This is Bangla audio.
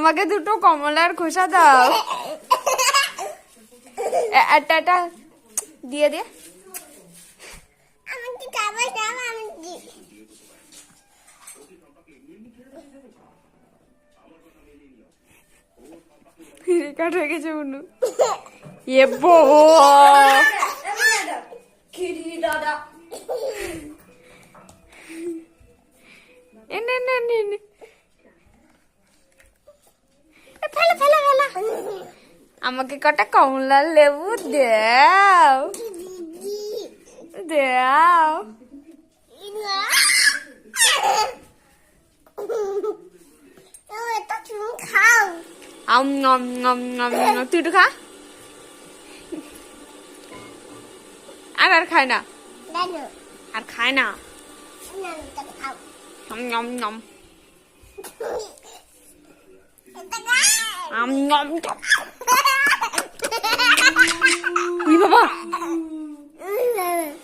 আমাকে দুটো কমলার খোসা দাও। একটা দিয়ে দে। কাট হয়ে গেছে উনু। এ দাদা আমাকে কটা কমলার লেবু দাও দাও। তুই তো খা। আর খায় না, আর খায় না। বাবা